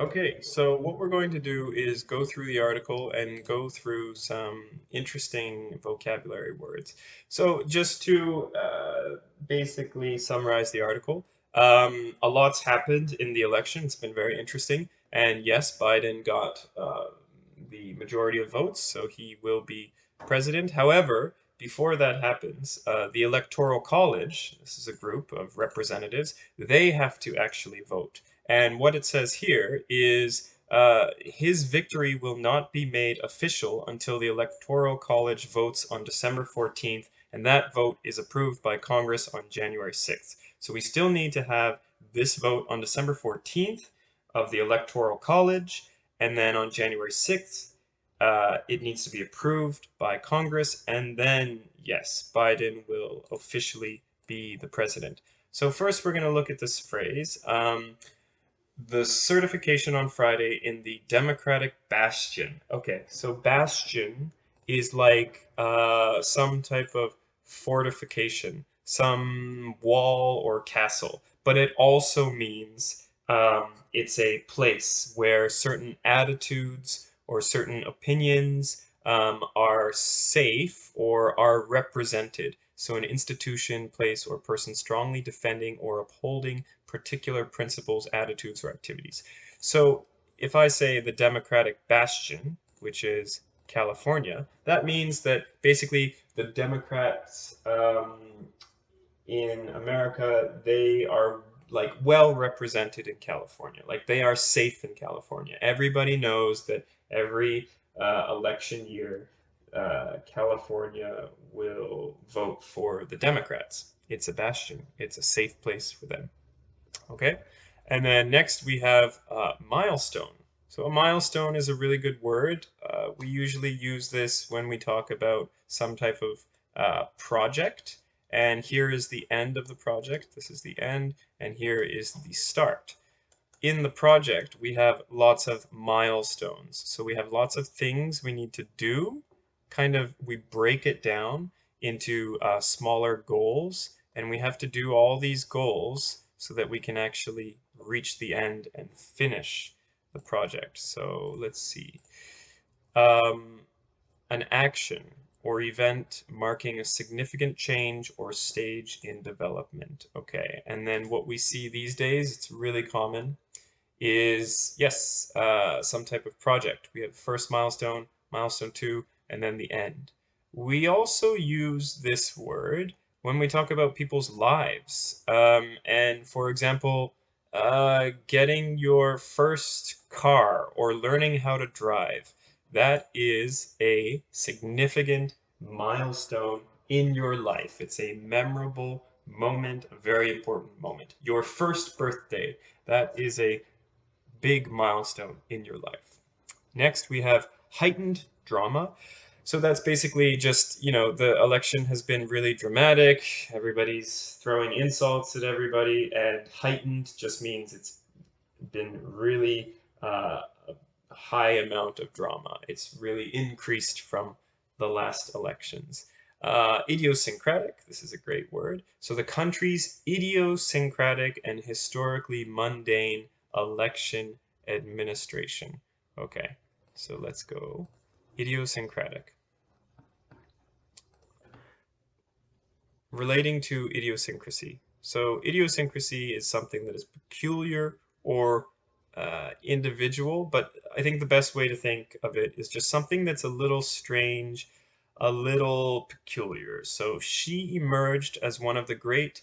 Okay, so what we're going to do is go through the article and go through some interesting vocabulary words. So just to basically summarize the article, a lot's happened in the election. It's been very interesting. And yes, Biden got the majority of votes, so he will be president. However, before that happens, the Electoral College, this is a group of representatives, they have to actually vote. And what it says here is his victory will not be made official until the Electoral College votes on December 14th, and that vote is approved by Congress on January 6th. So we still need to have this vote on December 14th of the Electoral College, and then on January 6th, it needs to be approved by Congress, and then, yes, Biden will officially be the president. So first, we're going to look at this phrase. The certification on Friday in the Democratic Bastion. Okay, so bastion is like some type of fortification, some wall or castle, but it also means it's a place where certain attitudes or certain opinions are safe or are represented. So, an institution, place, or person strongly defending or upholding particular principles, attitudes, or activities. So if I say the Democratic Bastion, which is California, that means that basically the Democrats in America, they are like well represented in California. Like they are safe in California. Everybody knows that every election year, California will vote for the Democrats. It's a bastion. It's a safe place for them. Okay, and then next we have milestone. So a milestone is a really good word. We usually use this when we talk about some type of project. And here is the end of the project. This is the end, and here is the start. In the project, we have lots of milestones. So we have lots of things we need to do. Kind of, we break it down into smaller goals, and we have to do all these goals so that we can actually reach the end and finish the project. So let's see. Um, an action or event marking a significant change or stage in development. Okay, and then what we see these days, it's really common, is yes, some type of project. We have first milestone, milestone two, and then the end. We also use this word when we talk about people's lives. And for example, getting your first car or learning how to drive. That is a significant milestone in your life. It's a memorable moment, a very important moment. Your first birthday, that is a big milestone in your life. Next, we have heightened drama. So that's basically just, the election has been really dramatic. Everybody's throwing insults at everybody, and heightened just means it's been really a high amount of drama. It's really increased from the last elections. Idiosyncratic, this is a great word. So the country's idiosyncratic and historically mundane election administration. Okay, so let's go. Idiosyncratic. Relating to idiosyncrasy. So idiosyncrasy is something that is peculiar or individual, but I think the best way to think of it is just something that's a little strange, a little peculiar. So she emerged as one of the great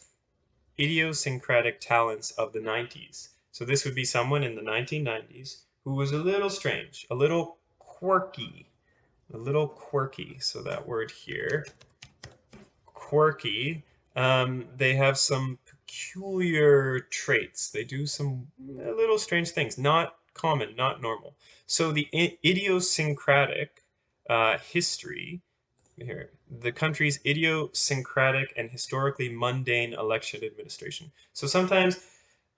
idiosyncratic talents of the 90s. So this would be someone in the 1990s who was a little strange, a little quirky, a little quirky. So that word here, quirky. They have some peculiar traits. They do some little strange things, not common, not normal. So the idiosyncratic history here, the country's idiosyncratic and historically mundane election administration. So sometimes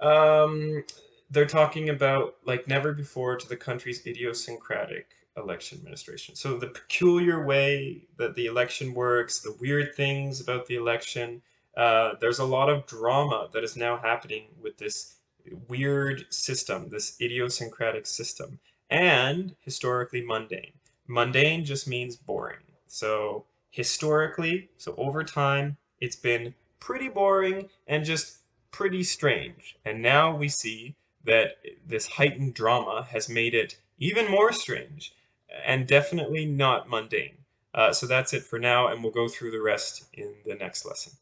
um, they're talking about like never before to the country's idiosyncratic election administration. So the peculiar way that the election works, the weird things about the election, there's a lot of drama that is now happening with this weird system, this idiosyncratic system, and historically mundane. Mundane just means boring. So historically, so over time, it's been pretty boring and just pretty strange. And now we see that this heightened drama has made it even more strange and definitely not mundane. So that's it for now, and we'll go through the rest in the next lesson.